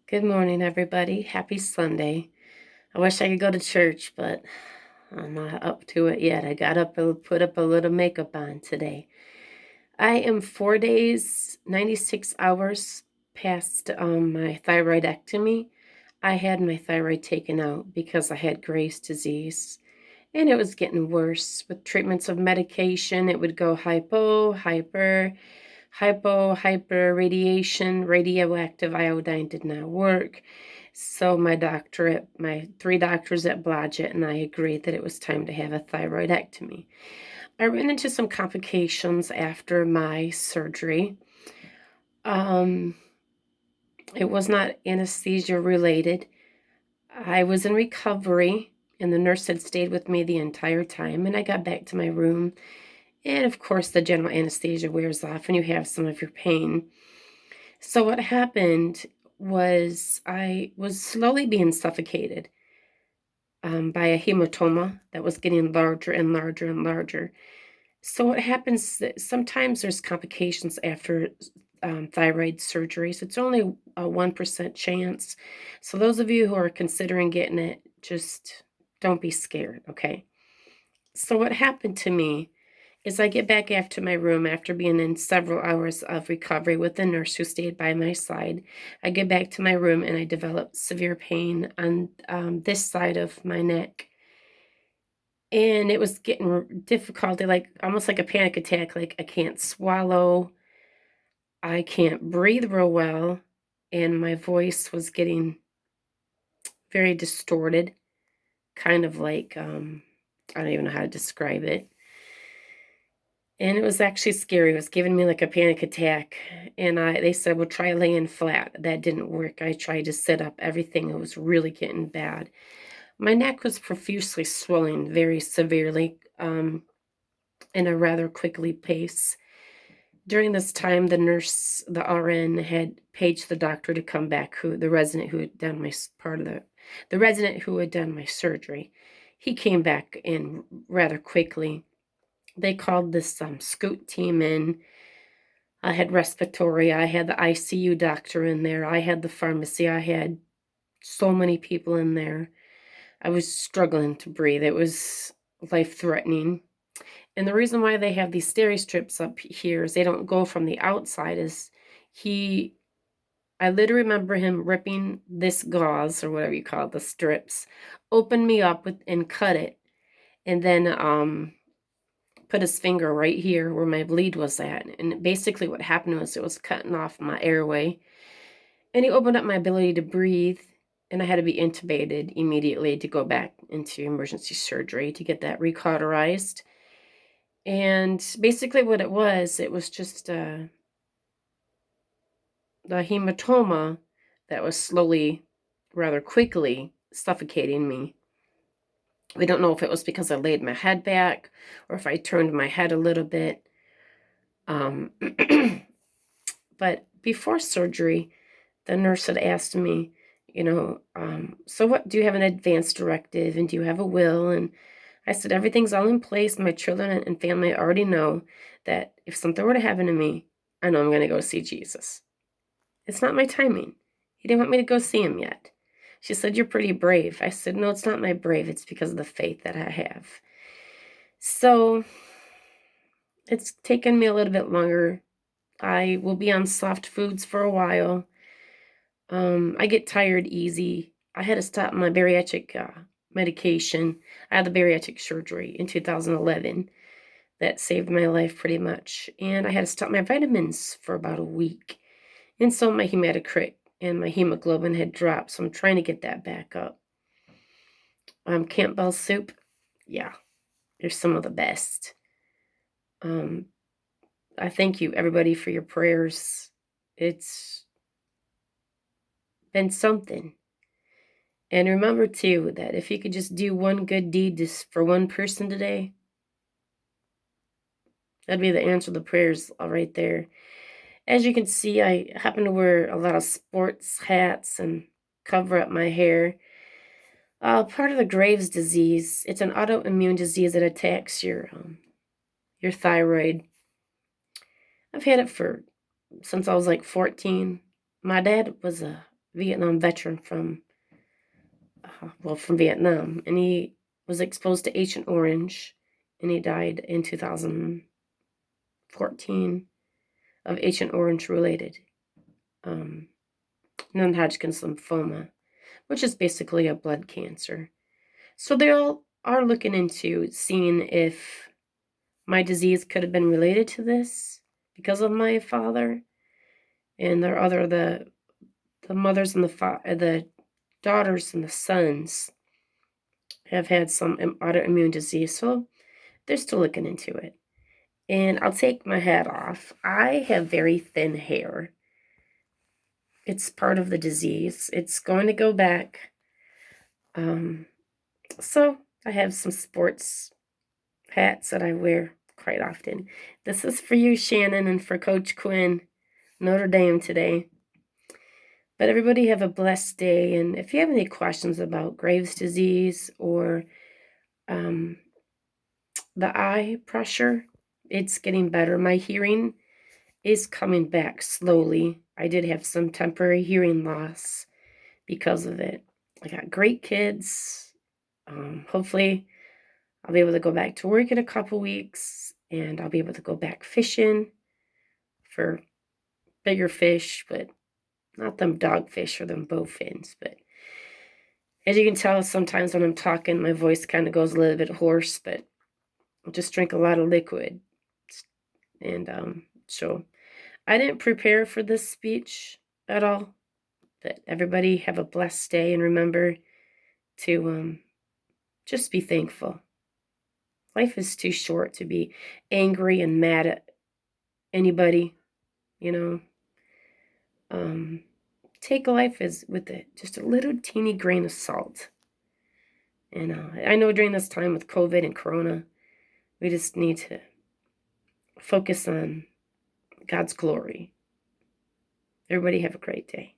Good morning, everybody. Happy Sunday. I wish I could go to church, but I'm not up to it yet. I got up and put up a little makeup on today. I am 4 days, 96 hours past my thyroidectomy. I had my thyroid taken out because I had Graves' disease, and it was getting worse. With treatments of medication, it would go hyper, radiation, radioactive iodine did not work. So my 3 doctors at Blodgett and I agreed that it was time to have a thyroidectomy. I ran into some complications after my surgery. It was not anesthesia related. I was in recovery, and the nurse had stayed with me the entire time, and I got back to my room. And of course, the general anesthesia wears off and you have some of your pain. So what happened was I was slowly being suffocated by a hematoma that was getting larger and larger and larger. So what happens that sometimes there's complications after thyroid surgery. So it's only a 1% chance. So those of you who are considering getting it, just don't be scared, okay? So what happened to me is I get back after my room after being in several hours of recovery with the nurse who stayed by my side. I get back to my room and I develop severe pain on this side of my neck. And it was getting difficult, like almost like a panic attack. Like I can't swallow, I can't breathe real well, and my voice was getting very distorted, kind of like I don't even know how to describe it. And it was actually scary. It was giving me like a panic attack. And they said, well, try laying flat. That didn't work. I tried to sit up. Everything, it was really getting bad. My neck was profusely swelling very severely in a rather quickly pace. During this time, the RN, had paged the doctor to come back, the resident who had done the resident who had done my surgery. He came back in rather quickly. They called this scoot team in. I had respiratory. I had the ICU doctor in there. I had the pharmacy. I had so many people in there. I was struggling to breathe. It was life-threatening. And the reason why they have these steri strips up here is they don't go from the outside. I literally remember him ripping this gauze, or whatever you call it, the strips, open me up and cut it, and then put his finger right here where my bleed was at. And basically what happened was it was cutting off my airway. And he opened up my ability to breathe. And I had to be intubated immediately to go back into emergency surgery to get that recauterized. And basically what it was just the hematoma that was slowly, rather quickly, suffocating me. We don't know if it was because I laid my head back or if I turned my head a little bit. But before surgery, the nurse had asked me, so what, do you have an advance directive and do you have a will? And I said, everything's all in place. My children and family already know that if something were to happen to me, I know I'm going to go see Jesus. It's not my timing. He didn't want me to go see him yet. She said, you're pretty brave. I said, no, it's not my brave. It's because of the faith that I have. So it's taken me a little bit longer. I will be on soft foods for a while. I get tired easy. I had to stop my bariatric medication. I had the bariatric surgery in 2011. That saved my life pretty much. And I had to stop my vitamins for about a week. And so my hematocrit and my hemoglobin had dropped. So I'm trying to get that back up. Campbell soup, yeah, they're some of the best. I thank you, everybody, for your prayers. It's been something. And remember, too, that if you could just do one good deed just for one person today, that'd be the answer to the prayers right there. As you can see, I happen to wear a lot of sports hats and cover up my hair. Part of the Graves' disease, it's an autoimmune disease that attacks your thyroid. I've had it since I was like 14. My dad was a Vietnam veteran from Vietnam, and he was exposed to Agent Orange, and he died in 2014 of Agent Orange related non-Hodgkin's lymphoma, which is basically a blood cancer. So they all are looking into seeing if my disease could have been related to this because of my father, and there are the mothers and the daughters and the sons have had some autoimmune disease, so they're still looking into it. And I'll take my hat off. I have very thin hair. It's part of the disease. It's going to go back. So I have some sports hats that I wear quite often. This is for you, Shannon, and for Coach Quinn, Notre Dame today. But everybody have a blessed day. And if you have any questions about Graves' disease or the eye pressure, it's getting better. My hearing is coming back slowly. I did have some temporary hearing loss because of it. I got great kids. Hopefully I'll be able to go back to work in a couple weeks, and I'll be able to go back fishing for bigger fish, but not them dogfish or them bowfins. But as you can tell, sometimes when I'm talking, my voice kind of goes a little bit hoarse, but I just drink a lot of liquid. And so I didn't prepare for this speech at all. But everybody have a blessed day, and remember to just be thankful. Life is too short to be angry and mad at anybody, you know. Take life as with just a little teeny grain of salt. And I know during this time with COVID and Corona, we just need to focus on God's glory. Everybody have a great day.